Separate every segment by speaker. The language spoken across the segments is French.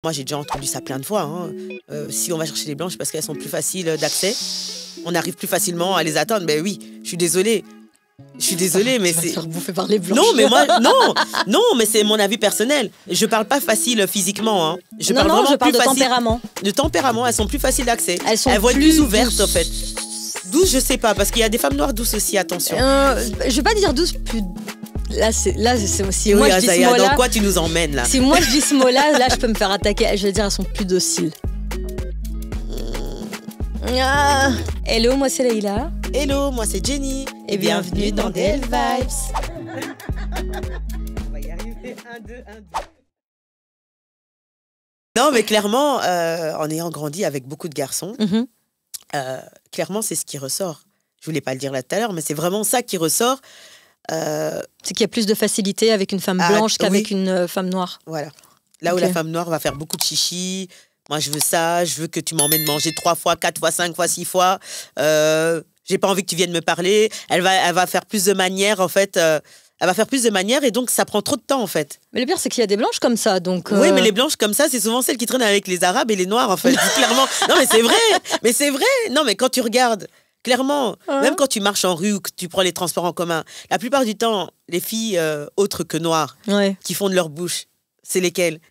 Speaker 1: Moi, j'ai déjà entendu ça plein de fois, hein. Si on va chercher les blanches parce qu'elles sont plus faciles d'accès, on arrive plus facilement à les atteindre. Ben oui, je suis désolée. Je suis désolée, mais
Speaker 2: tu vas
Speaker 1: c'est...
Speaker 2: te faire bouffer par les blanches.
Speaker 1: Non, mais moi, non, mais c'est mon avis personnel. Je parle pas facile physiquement, hein. Je parle vraiment
Speaker 2: je parle
Speaker 1: plus
Speaker 2: de
Speaker 1: facile.
Speaker 2: tempérament.
Speaker 1: De tempérament, elles sont plus faciles d'accès.
Speaker 2: Elles
Speaker 1: vont être plus ouvertes, en fait. Douces, je sais pas, parce qu'il y a des femmes noires douces aussi, attention.
Speaker 2: Je vais pas dire douce, plus... Là, c'est aussi.
Speaker 1: Oui,
Speaker 2: Moi, je dis ce mot-là.
Speaker 1: dans quoi tu nous emmènes, là?
Speaker 2: Si moi, je dis ce mot-là, là, je peux me faire attaquer. Je vais dire, elles sont plus dociles. Hello, moi, c'est Leïla.
Speaker 1: Hello, moi, c'est Jenny.
Speaker 2: Et bienvenue dans DL Vibes.
Speaker 1: On va y arriver. 1, 2, 1, 2. Non, mais clairement, en ayant grandi avec beaucoup de garçons, clairement, c'est ce qui ressort. Je voulais pas le dire là tout à l'heure, mais c'est vraiment ça qui ressort.
Speaker 2: C'est qu'il y a plus de facilité avec une femme blanche qu'avec une femme noire.
Speaker 1: Voilà. Là où la femme noire va faire beaucoup de chichi. Moi, je veux ça. Je veux que tu m'emmènes manger 3 fois, 4 fois, 5 fois, 6 fois. J'ai pas envie que tu viennes me parler. Elle va faire plus de manières, en fait. Elle va faire plus de manières et donc ça prend trop de temps, en fait.
Speaker 2: Mais le pire, c'est qu'il y a des blanches comme ça, donc...
Speaker 1: Oui, mais les blanches comme ça, c'est souvent celles qui traînent avec les Arabes et les Noirs, en fait. Clairement. Non, mais c'est vrai. Mais c'est vrai. Non, mais quand tu regardes... Clairement, même quand tu marches en rue ou que tu prends les transports en commun, la plupart du temps, les filles autres que noires qui font de leur bouche, c'est lesquelles?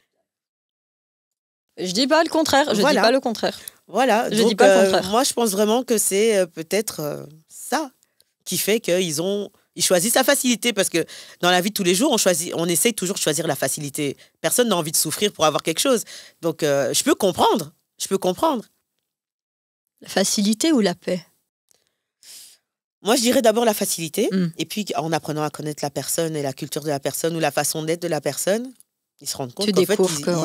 Speaker 2: Je dis pas le contraire. Je dis pas le contraire.
Speaker 1: Voilà.
Speaker 2: Je dis pas le contraire.
Speaker 1: Moi, je pense vraiment que c'est peut-être ça qui fait qu'ils choisissent la facilité, parce que dans la vie de tous les jours, on essaye toujours de choisir la facilité. Personne n'a envie de souffrir pour avoir quelque chose. Donc, je peux comprendre.
Speaker 2: La facilité ou la paix?
Speaker 1: Moi, je dirais d'abord la facilité. Et puis, en apprenant à connaître la personne et la culture de la personne ou la façon d'être de la personne, ils se rendent compte qu'en fait,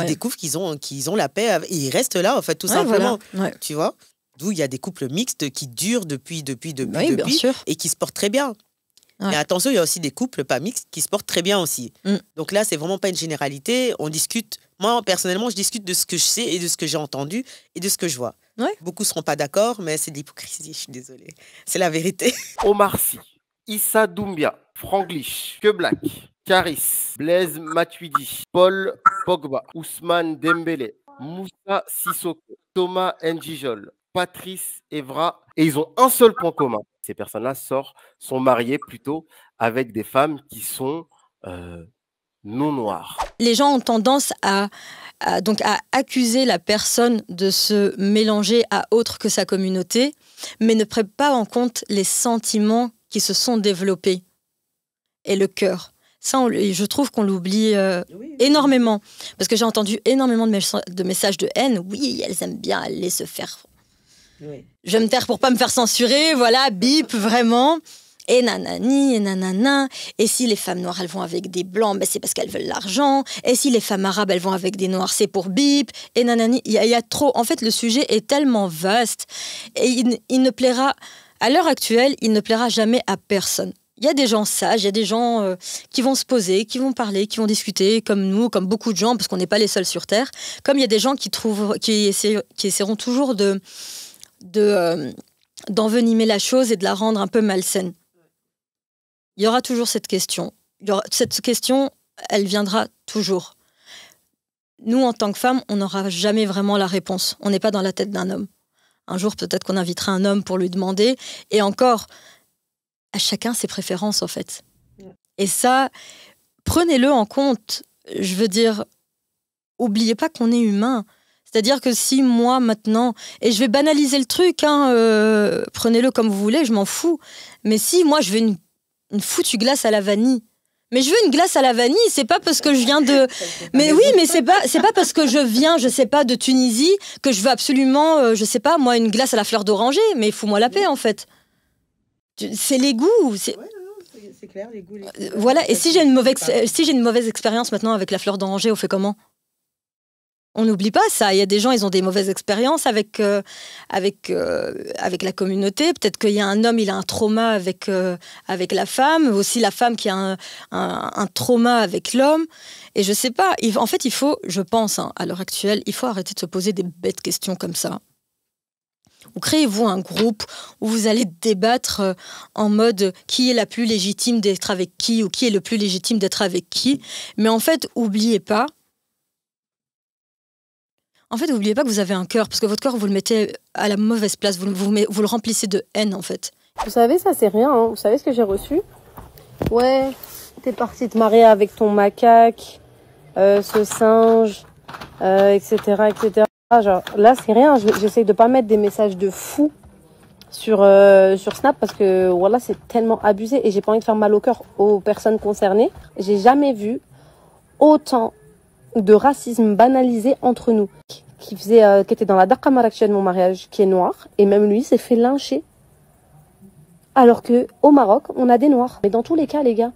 Speaker 1: ils découvrent qu'ils ont la paix. Et ils restent là, en fait, tout simplement.
Speaker 2: Voilà.
Speaker 1: Tu vois? D'où il y a des couples mixtes qui durent depuis
Speaker 2: bien sûr.
Speaker 1: Et qui se portent très bien. Mais attention, il y a aussi des couples pas mixtes qui se portent très bien aussi. Donc là, c'est vraiment pas une généralité. On discute. Moi, personnellement, je discute de ce que je sais et de ce que j'ai entendu et de ce que je vois. Beaucoup ne seront pas d'accord, mais c'est de l'hypocrisie, je suis désolée. C'est la vérité.
Speaker 3: Omar Sy, Issa Doumbia, Franglish, Que Black, Caris, Blaise Matuidi, Paul Pogba, Ousmane Dembélé, Moussa Sissoko, Thomas Njijol, Patrice Evra. Et ils ont un seul point commun. Ces personnes-là sont mariées plutôt avec des femmes qui sont non noires.
Speaker 2: Les gens ont tendance à accuser la personne de se mélanger à autre que sa communauté, mais ne prennent pas en compte les sentiments qui se sont développés et le cœur. Ça, je trouve qu'on l'oublie énormément. Parce que j'ai entendu énormément de messages de haine. Oui, elles aiment bien aller se faire... Oui. Je vais me taire pour pas me faire censurer, voilà, bip, vraiment. Et nanani, et nanana. Et si les femmes noires, elles vont avec des blancs, ben c'est parce qu'elles veulent l'argent. Et si les femmes arabes, elles vont avec des noirs, c'est pour bip. Et nanani, il y a trop... En fait, le sujet est tellement vaste. Et il ne plaira... À l'heure actuelle, il ne plaira jamais à personne. Il y a des gens sages, il y a des gens qui vont se poser, qui vont parler, qui vont discuter, comme nous, comme beaucoup de gens, parce qu'on n'est pas les seuls sur Terre. Comme il y a des gens qui essaieront toujours d'envenimer la chose et de la rendre un peu malsaine. Il y aura toujours cette question. Cette question, elle viendra toujours. Nous, en tant que femmes, on n'aura jamais vraiment la réponse. On n'est pas dans la tête d'un homme. Un jour, peut-être qu'on invitera un homme pour lui demander. Et encore, à chacun ses préférences, en fait. Et ça, prenez-le en compte. Je veux dire, oubliez pas qu'on est humain. C'est-à-dire que si moi, maintenant... Et je vais banaliser le truc, prenez-le comme vous voulez, je m'en fous. Mais si moi, je veux une foutue glace à la vanille. Mais je veux une glace à la vanille, c'est pas parce que je viens de... Mais oui, mais c'est pas parce que je viens, je sais pas, de Tunisie, que je veux absolument, je sais pas, moi, une glace à la fleur d'oranger. Mais fous-moi la paix, en fait. C'est les goûts. C'est
Speaker 1: clair, les goûts.
Speaker 2: Voilà, et si j'ai une mauvaise expérience maintenant avec la fleur d'oranger, on fait comment? On n'oublie pas ça. Il y a des gens, ils ont des mauvaises expériences avec la communauté. Peut-être qu'il y a un homme, il a un trauma avec la femme. Aussi la femme qui a un trauma avec l'homme. Et je sais pas. En fait, je pense, à l'heure actuelle, il faut arrêter de se poser des bêtes questions comme ça. Ou créez-vous un groupe où vous allez débattre en mode qui est la plus légitime d'être avec qui ou qui est le plus légitime d'être avec qui. Mais en fait, oubliez pas En fait, n'oubliez pas que vous avez un cœur, parce que votre cœur, vous le mettez à la mauvaise place, vous le remplissez de haine, en fait.
Speaker 4: Vous savez, ça c'est rien, hein. Vous savez ce que j'ai reçu? Ouais, t'es partie te marier avec ton macaque, ce singe, etc., etc. Genre, là, c'est rien, j'essaye de pas mettre des messages de fou sur Snap parce que voilà, c'est tellement abusé et j'ai pas envie de faire mal au cœur aux personnes concernées. J'ai jamais vu autant de racisme banalisé entre nous. Qui était dans la Daqa Marrakech de mon mariage, qui est noir, et même lui s'est fait lyncher. Alors que au Maroc, on a des noirs. Mais dans tous les cas, les gars,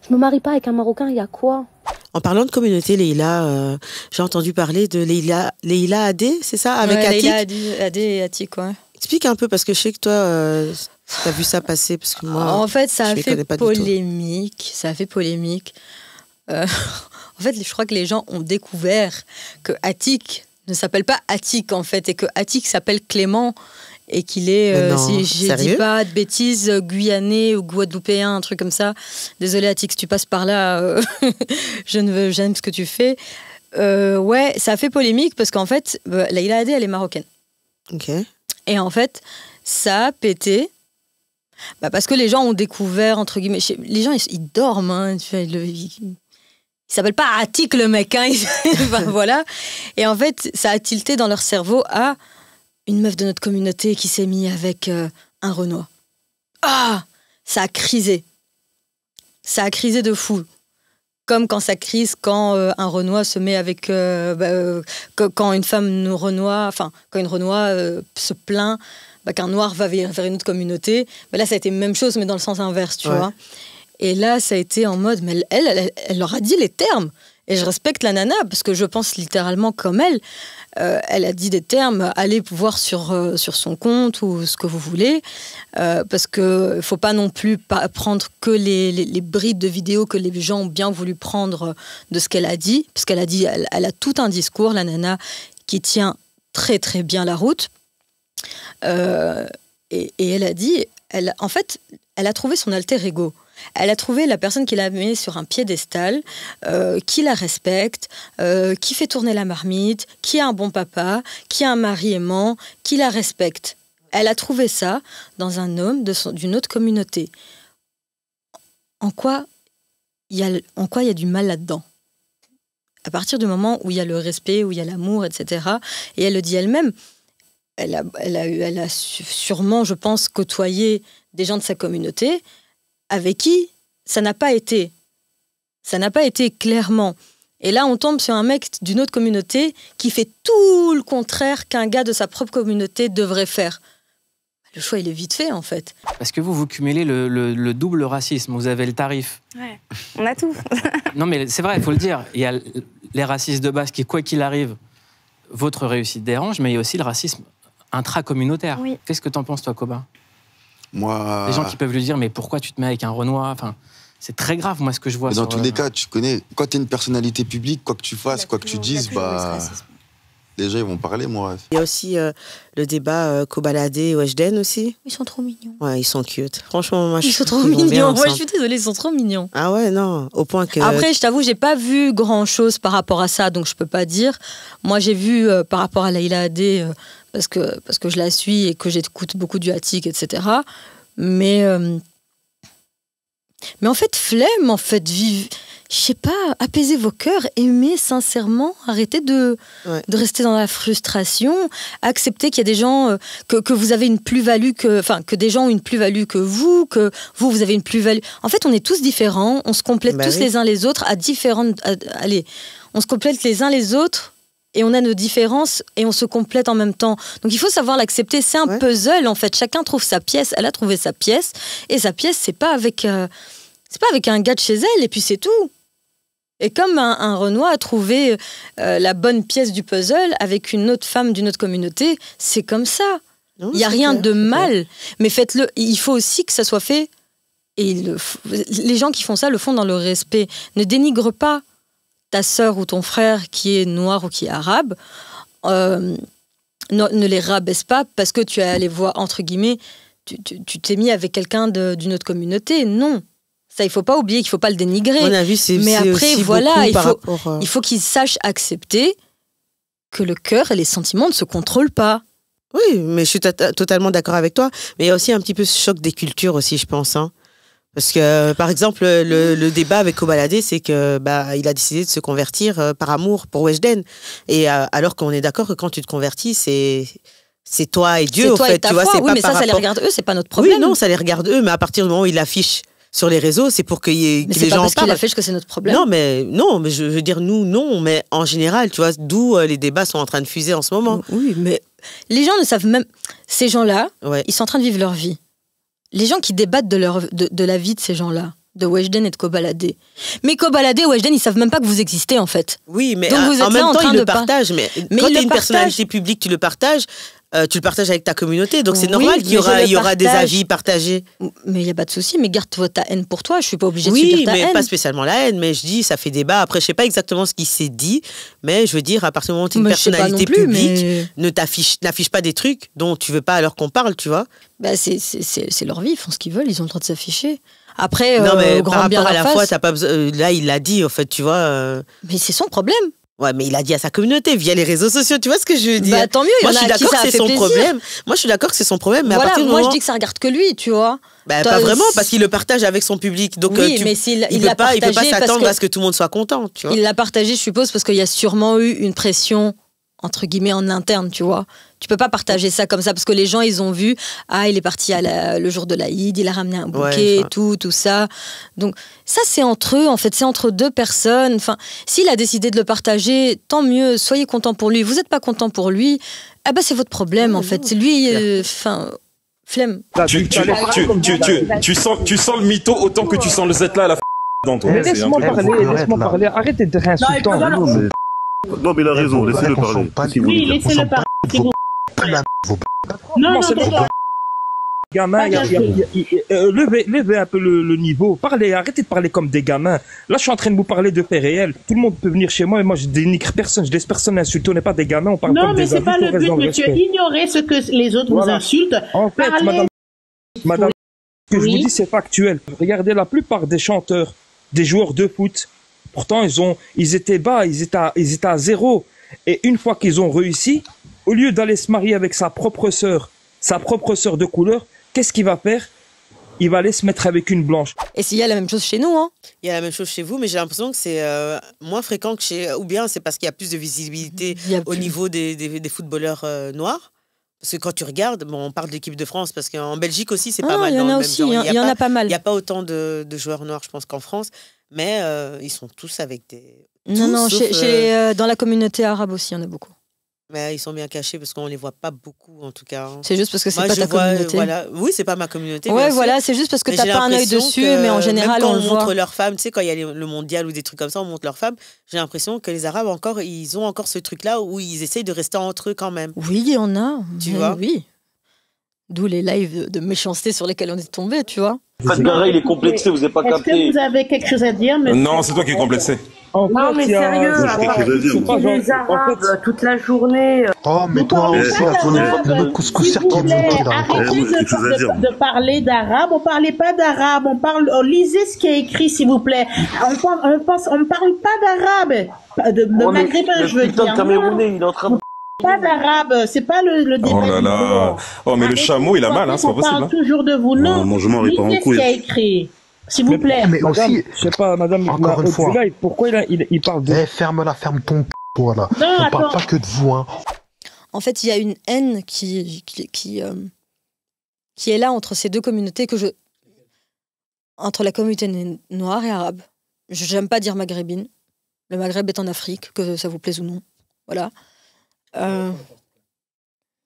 Speaker 4: je me marie pas avec un Marocain, il y a quoi?
Speaker 1: En parlant de communauté, Leïla, j'ai entendu parler de Leïla Adé, c'est ça, avec Atik.
Speaker 2: Leïla Adé et Atik, ouais.
Speaker 1: Explique un peu, parce que je sais que toi, tu as vu ça passer, parce que moi,
Speaker 2: en fait, ça a fait
Speaker 1: polémique.
Speaker 2: Ça a fait polémique. En fait, je crois que les gens ont découvert que Atik ne s'appelle pas Atik, en fait, et que Atik s'appelle Clément, et qu'il est, si je dis pas de bêtises, guyanais ou guadeloupéen, un truc comme ça. Désolé Atik, si tu passes par là, j'aime ce que tu fais. Ouais, ça a fait polémique, parce qu'en fait, Leïla Adé, elle est marocaine.
Speaker 1: Ok.
Speaker 2: Et en fait, ça a pété, parce que les gens ont découvert, entre guillemets, les gens, ils dorment, hein, il s'appelle pas Atik le mec, hein. Enfin, voilà. Et en fait, ça a tilté dans leur cerveau à une meuf de notre communauté qui s'est mise avec un Renois. Ah, ça a crisé. Ça a crisé de fou. Comme quand ça crise quand un Renois se met avec... quand une femme Renois, enfin, quand une Renois se plaint qu'un Noir va vers une autre communauté. Là, ça a été la même chose, mais dans le sens inverse, tu vois. Et là, ça a été en mode, mais elle leur a dit les termes. Et je respecte la nana, parce que je pense littéralement comme elle. Elle a dit des termes, allez voir sur son compte ou ce que vous voulez. Parce qu'il ne faut pas non plus prendre que les bribes de vidéos que les gens ont bien voulu prendre de ce qu'elle a dit. Parce qu'elle a dit, elle a tout un discours, la nana, qui tient très très bien la route. Et elle a dit, en fait, elle a trouvé son alter ego. Elle a trouvé la personne qui l'a mis sur un piédestal, qui la respecte, qui fait tourner la marmite, qui a un bon papa, qui a un mari aimant, qui la respecte. Elle a trouvé ça dans un homme d'une autre communauté. En quoi il y a du mal là-dedans? À partir du moment où il y a le respect, où il y a l'amour, etc. Et elle le dit elle-même, elle a sûrement, je pense, côtoyé des gens de sa communauté avec qui ça n'a pas été clairement. Et là, on tombe sur un mec d'une autre communauté qui fait tout le contraire qu'un gars de sa propre communauté devrait faire. Le choix, il est vite fait, en fait.
Speaker 5: Parce que vous cumulez le double racisme. Vous avez le tarif.
Speaker 6: Ouais, on a tout.
Speaker 5: Non, mais c'est vrai, il faut le dire. Il y a les racistes de base qui, quoi qu'il arrive, votre réussite dérange, mais il y a aussi le racisme intracommunautaire. Oui. Qu'est-ce que t'en penses, toi, Koba?
Speaker 7: Moi...
Speaker 5: Les gens qui peuvent lui dire, mais pourquoi tu te mets avec un Renoir? Enfin, c'est très grave, moi, ce que je vois.
Speaker 7: Mais dans tous les cas, tu connais, quand tu es une personnalité publique, quoi que tu fasses, quoi que tu dises, les gens, ils vont parler, moi.
Speaker 1: Il y a aussi le débat Kobalade et Weshden aussi.
Speaker 2: Ils sont trop mignons.
Speaker 1: Ouais, ils sont cute. Franchement, moi,
Speaker 2: ils sont trop mignons. Moi, je suis désolée, ils sont trop mignons.
Speaker 1: Ah ouais, non, au point que...
Speaker 2: Après, je t'avoue, j'ai pas vu grand-chose par rapport à ça, donc je peux pas dire. Moi, j'ai vu par rapport à Leïla Adé... parce que je la suis et que j'écoute beaucoup du Atik, etc. Mais en fait, flemme, en fait, je sais pas, apaisez vos cœurs, aimez sincèrement, arrêtez de rester dans la frustration, acceptez qu'il y a des gens, que vous avez une plus-value, que des gens ont une plus-value que vous vous avez une plus-value. En fait, on est tous différents, on se complète tous les uns les autres à différentes... allez, on se complète les uns les autres, et on a nos différences et on se complète en même temps. Donc il faut savoir l'accepter. C'est un puzzle, en fait. Chacun trouve sa pièce. Elle a trouvé sa pièce. Et sa pièce, c'est pas avec un gars de chez elle. Et puis c'est tout. Et comme un Renoir a trouvé la bonne pièce du puzzle avec une autre femme d'une autre communauté, c'est comme ça. Il n'y a rien de mal. Mais faites-le. Il faut aussi que ça soit fait. Et les gens qui font ça le font dans le respect. Ne dénigre pas ta sœur ou ton frère qui est noir ou qui est arabe, ne les rabaisse pas parce que tu es allé voir, entre guillemets, tu t'es mis avec quelqu'un d'une autre communauté. Non. Ça, il ne faut pas oublier qu'il ne faut pas le dénigrer.
Speaker 1: On a vu,
Speaker 2: mais après, voilà, il faut qu'ils sachent accepter que le cœur et les sentiments ne se contrôlent pas.
Speaker 1: Oui, mais je suis totalement d'accord avec toi. Mais il y a aussi un petit peu ce choc des cultures aussi, je pense. Hein. Parce que, par exemple, le débat avec Kobalade, c'est que il a décidé de se convertir par amour pour Weshden. Et alors qu'on est d'accord que quand tu te convertis, c'est toi et Dieu,
Speaker 2: C'est
Speaker 1: en
Speaker 2: toi
Speaker 1: fait.
Speaker 2: et ta
Speaker 1: Tu vois,
Speaker 2: foi.
Speaker 1: c'est
Speaker 2: Oui,
Speaker 1: pas
Speaker 2: mais
Speaker 1: par
Speaker 2: ça les
Speaker 1: rapport...
Speaker 2: regarde eux, c'est pas notre problème.
Speaker 1: Oui, non, ça les regarde eux, mais à partir du moment où il l'affiche sur les réseaux, c'est pour que
Speaker 2: mais
Speaker 1: les gens en
Speaker 2: parce qu'il
Speaker 1: parlent.
Speaker 2: affiche que c'est notre problème.
Speaker 1: Non, mais je veux dire, nous, non, mais en général, tu vois, d'où les débats sont en train de fuser en ce moment.
Speaker 2: Oui, mais les gens ne savent même... Ces gens-là,
Speaker 1: Ouais.
Speaker 2: ils sont en train de vivre leur vie. Les gens qui débattent de la vie de ces gens-là, de Weshden et de Kobalade. Mais Kobalade et Weshden, ils savent même pas que vous existez, en fait.
Speaker 1: Oui, mais
Speaker 2: Donc vous êtes
Speaker 1: en
Speaker 2: là
Speaker 1: même
Speaker 2: en
Speaker 1: temps,
Speaker 2: train
Speaker 1: ils
Speaker 2: de
Speaker 1: le partagent. Mais
Speaker 2: Mais
Speaker 1: quand
Speaker 2: ils
Speaker 1: tu es
Speaker 2: le
Speaker 1: une
Speaker 2: partagent.
Speaker 1: personnalité publique, tu le partages avec ta communauté. Donc c'est
Speaker 2: Oui,
Speaker 1: normal qu'il y
Speaker 2: mais
Speaker 1: aura,
Speaker 2: je
Speaker 1: il y aura des
Speaker 2: partage.
Speaker 1: avis partagés.
Speaker 2: Mais il n'y a pas de souci, mais garde ta haine pour toi. Je suis pas obligée de
Speaker 1: Oui,
Speaker 2: subir ta
Speaker 1: mais
Speaker 2: haine.
Speaker 1: pas spécialement la haine. Mais je dis, ça fait débat. Après, je sais pas exactement ce qui s'est dit. Mais je veux dire, à partir du moment où tu es une
Speaker 2: Mais je sais pas
Speaker 1: personnalité
Speaker 2: non plus,
Speaker 1: publique,
Speaker 2: mais-
Speaker 1: n'affiche pas des trucs dont tu veux pas alors qu'on parle, tu vois.
Speaker 2: C'est leur vie, ils font ce qu'ils veulent, ils ont le droit de s'afficher. Après,
Speaker 1: Non, mais
Speaker 2: grand
Speaker 1: par
Speaker 2: bien
Speaker 1: rapport à la
Speaker 2: face,
Speaker 1: foi, t'as pas besoin. Là, il l'a dit, en fait, tu vois.
Speaker 2: mais c'est son problème.
Speaker 1: Ouais, mais il a dit à sa communauté via les réseaux sociaux. Tu vois ce que je veux dire?
Speaker 2: Bah, tant mieux, il y
Speaker 1: Moi,
Speaker 2: en
Speaker 1: je suis
Speaker 2: a à qui
Speaker 1: d'accord
Speaker 2: ça
Speaker 1: que
Speaker 2: a
Speaker 1: c'est
Speaker 2: fait
Speaker 1: son
Speaker 2: plaisir.
Speaker 1: problème. Moi, je suis d'accord que c'est son problème. Mais à
Speaker 2: Voilà,
Speaker 1: partir du
Speaker 2: moi
Speaker 1: moment...
Speaker 2: je dis que ça regarde que lui, tu vois.
Speaker 1: Bah,
Speaker 2: Toi,
Speaker 1: pas vraiment, parce qu'il le partage avec son public. Donc,
Speaker 2: Oui, mais s'il
Speaker 1: il
Speaker 2: l'a
Speaker 1: peut pas
Speaker 2: partagé parce
Speaker 1: s'attendre
Speaker 2: que-
Speaker 1: à ce que tout le monde soit content, tu vois.
Speaker 2: Il l'a partagé, je suppose, parce qu'il y a sûrement eu une pression, entre guillemets, en interne, tu vois. Tu peux pas partager ça comme ça, parce que les gens, ils ont vu, il est parti le jour de l'Aïd, il a ramené un bouquet,
Speaker 1: Ouais,
Speaker 2: tout ça. Donc, ça, c'est entre eux, en fait, c'est entre deux personnes. Enfin, s'il a décidé de le partager, tant mieux, soyez content pour lui. Vous n'êtes pas content pour lui, c'est votre problème, en fait. C'est lui, flemme.
Speaker 6: Tu sens le mytho autant que tu sens le Z là à la dans toi.
Speaker 8: Mais laisse-moi parler, arrêtez d'être insultant.
Speaker 9: Non, mais il a raison, laissez-le parler.
Speaker 10: Oui, laissez-le parler. Non,
Speaker 8: Gamin, levez un peu le niveau. Parlez, arrêtez de parler comme des gamins. Là, je suis en train de vous parler de faits réels. Tout le monde peut venir chez moi et moi, je dénigre personne, je laisse personne insulter. On n'est pas des gamins, on parle
Speaker 10: non,
Speaker 8: comme
Speaker 10: mais
Speaker 8: des
Speaker 10: c'est
Speaker 8: adultes.
Speaker 10: pas
Speaker 8: on
Speaker 10: le
Speaker 8: reste
Speaker 10: but,
Speaker 8: dans le
Speaker 10: monsieur.
Speaker 8: respect.
Speaker 10: Ignorez ce que les autres vous
Speaker 8: Voilà.
Speaker 10: insultent.
Speaker 8: En fait,
Speaker 10: Parlez.
Speaker 8: madame, ce que je
Speaker 10: Oui.
Speaker 8: vous dis, c'est factuel. Regardez la plupart des chanteurs, des joueurs de foot. Pourtant, ils étaient bas, ils étaient à zéro. Et une fois qu'ils ont réussi, au lieu d'aller se marier avec sa propre sœur de couleur, qu'est-ce qu'il va faire? Il va aller se mettre avec une blanche.
Speaker 2: Et s'il y a la même chose chez nous, hein.
Speaker 1: Il y a la même chose chez vous, mais j'ai l'impression que c'est moins fréquent que chez... Ou bien c'est parce qu'il y a plus de visibilité au niveau des footballeurs noirs. Parce que quand tu regardes, on parle de l'équipe de France, parce qu'en Belgique aussi, c'est pas mal.
Speaker 2: Il y en
Speaker 1: dans
Speaker 2: a
Speaker 1: le
Speaker 2: aussi,
Speaker 1: même genre.
Speaker 2: il y en a pas mal.
Speaker 1: Il n'y a pas autant de joueurs noirs, je pense, qu'en France, mais ils sont tous avec des...
Speaker 2: Non,
Speaker 1: sauf,
Speaker 2: dans la communauté arabe aussi, il y en a beaucoup.
Speaker 1: Mais ils sont bien cachés parce qu'on les voit pas beaucoup, en tout cas.
Speaker 2: C'est juste parce que c'est
Speaker 1: Moi,
Speaker 2: pas
Speaker 1: je
Speaker 2: ta
Speaker 1: vois,
Speaker 2: communauté.
Speaker 1: Voilà. Oui, c'est pas ma communauté.
Speaker 2: Ouais,
Speaker 1: bien sûr.
Speaker 2: voilà, c'est juste parce que
Speaker 1: Mais
Speaker 2: t'as
Speaker 1: j'ai
Speaker 2: pas un œil
Speaker 1: l'impression
Speaker 2: dessus,
Speaker 1: que
Speaker 2: mais en général,
Speaker 1: même quand
Speaker 2: on
Speaker 1: on
Speaker 2: le
Speaker 1: montre
Speaker 2: voit.
Speaker 1: leurs femmes, tu sais, quand il y a le mondial ou des trucs comme ça, on montre leurs femmes. J'ai l'impression que les Arabes encore, ils ont encore ce truc-là où ils essayent de rester entre eux quand même.
Speaker 2: Oui, il y en a.
Speaker 1: Tu vois.
Speaker 2: Oui. D'où les lives de méchanceté sur lesquels on est tombé, tu vois.
Speaker 9: Fadgara, il est complexé, vous n'avez pas
Speaker 10: Est-ce
Speaker 9: capté.
Speaker 10: que vous avez quelque chose à dire, monsieur?
Speaker 6: Non, c'est toi qui es complexé.
Speaker 8: En
Speaker 4: Non,
Speaker 8: fait,
Speaker 4: mais
Speaker 8: il y a-
Speaker 4: sérieux,
Speaker 9: Moi, j'ai quelque chose à dire,
Speaker 4: c'est
Speaker 9: moi.
Speaker 4: les Arabes toute la journée.
Speaker 11: Oh, mais
Speaker 10: Vous
Speaker 11: toi
Speaker 10: parlez
Speaker 11: aussi,
Speaker 10: pas
Speaker 11: attends,
Speaker 10: d'arabe,
Speaker 11: le couscous
Speaker 10: s'il vous
Speaker 11: qui est
Speaker 10: plaît.
Speaker 11: monté là.
Speaker 10: Arrêtez
Speaker 9: moi, j'ai quelque chose à dire.
Speaker 10: de parler d'arabe. On parlait pas d'arabe. Lisez ce qui est écrit, s'il vous plaît. On parle pas d'arabe. De maghrébin, je veux
Speaker 9: Putain
Speaker 10: dire.
Speaker 9: de Camerounais, il est en train de...
Speaker 10: Pas d'arabe. C'est pas le débat.
Speaker 6: Oh là
Speaker 10: du
Speaker 6: là.
Speaker 10: jour.
Speaker 6: Oh, mais le
Speaker 10: Arrêtez
Speaker 6: chameau, il a
Speaker 10: de
Speaker 6: mal, hein, c'est pas
Speaker 10: penser qu'on
Speaker 6: possible.
Speaker 10: parle toujours de vous. Non.
Speaker 9: Mon jument, il part en
Speaker 10: Lisez ce
Speaker 9: couille.
Speaker 10: qui est écrit. S'il vous plaît.
Speaker 11: Mais
Speaker 8: Madame,
Speaker 11: aussi,
Speaker 8: je sais pas, madame,
Speaker 11: Encore une fois.
Speaker 8: Abdoulaye, pourquoi il parle de...
Speaker 11: ferme ton p***, toi là.
Speaker 10: Non,
Speaker 11: On parle
Speaker 10: attends.
Speaker 11: pas que de vous, hein.
Speaker 2: En fait, il y a une haine qui est là entre ces deux communautés entre la communauté noire et arabe. J'aime pas dire maghrébine. Le Maghreb est en Afrique, que ça vous plaise ou non. Voilà.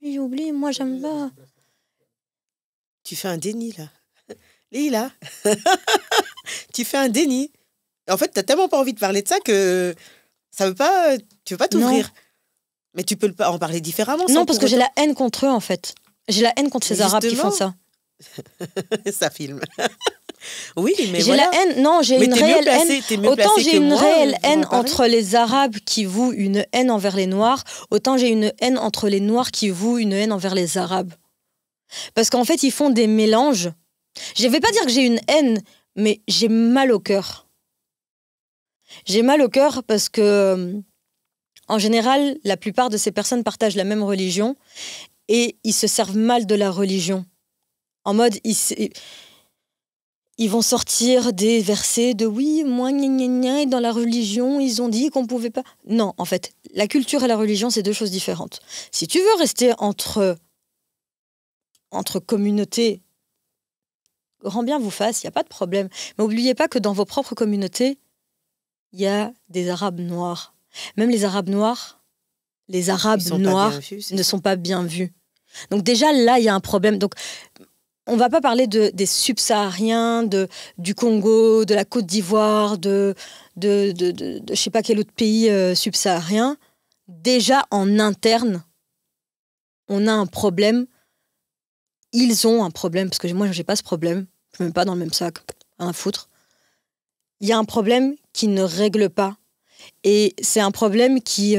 Speaker 2: J'ai oublié, moi j'aime pas.
Speaker 1: Tu fais un déni, là. Lila, tu fais un déni. En fait, t'as tellement pas envie de parler de ça que tu veux pas t'ouvrir. Mais tu peux en parler différemment.
Speaker 2: Non, parce que j'ai la haine contre eux, en fait. J'ai la haine contre ces Arabes qui font ça.
Speaker 1: Ça filme. Oui, mais
Speaker 2: j'ai
Speaker 1: voilà.
Speaker 2: la haine. Non, j'ai
Speaker 1: Mais
Speaker 2: une
Speaker 1: t'es mieux
Speaker 2: réelle
Speaker 1: placé-
Speaker 2: haine.
Speaker 1: t'es mieux
Speaker 2: Autant
Speaker 1: placé
Speaker 2: j'ai
Speaker 1: que
Speaker 2: une
Speaker 1: moi
Speaker 2: réelle
Speaker 1: pour en
Speaker 2: haine
Speaker 1: parler.
Speaker 2: entre les Arabes qui vouent une haine envers les Noirs, autant j'ai une haine entre les Noirs qui vouent une haine envers les Arabes. Parce qu'en fait, ils font des mélanges. Je ne vais pas dire que j'ai une haine, mais j'ai mal au cœur. J'ai mal au cœur parce que, En général, la plupart de ces personnes partagent la même religion et ils se servent mal de la religion. En mode, ils vont sortir des versets de oui, moi, gna gna gna, et dans la religion, ils ont dit qu'on pouvait pas. Non, en fait, la culture et la religion, c'est deux choses différentes. Si tu veux rester entre communautés, grand bien vous fasse, il n'y a pas de problème. Mais n'oubliez pas que dans vos propres communautés, il y a des Arabes noirs. Même les Arabes noirs, ne sont pas bien vus. Donc déjà, là, il y a un problème. Donc, on ne va pas parler des subsahariens, du Congo, de la Côte d'Ivoire, de je ne sais pas quel autre pays subsaharien. Déjà, en interne, on a un problème. Ils ont un problème, parce que moi, je n'ai pas ce problème. Je ne me mets pas dans le même sac. Rien à foutre. Il y a un problème qui ne règle pas. Et c'est un problème qui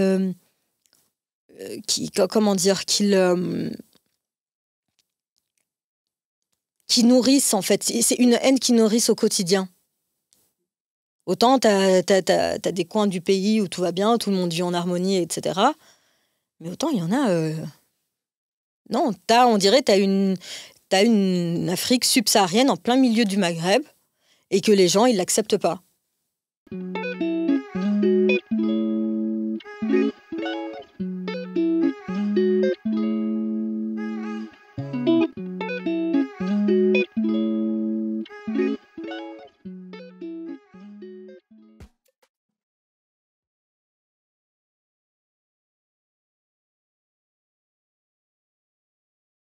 Speaker 2: nourrissent, en fait. C'est une haine qui nourrissent au quotidien. Autant t'as des coins du pays où tout va bien, tout le monde vit en harmonie, etc. Mais autant il y en a... Non, on dirait t'as une Afrique subsaharienne en plein milieu du Maghreb et que les gens, ils l'acceptent pas.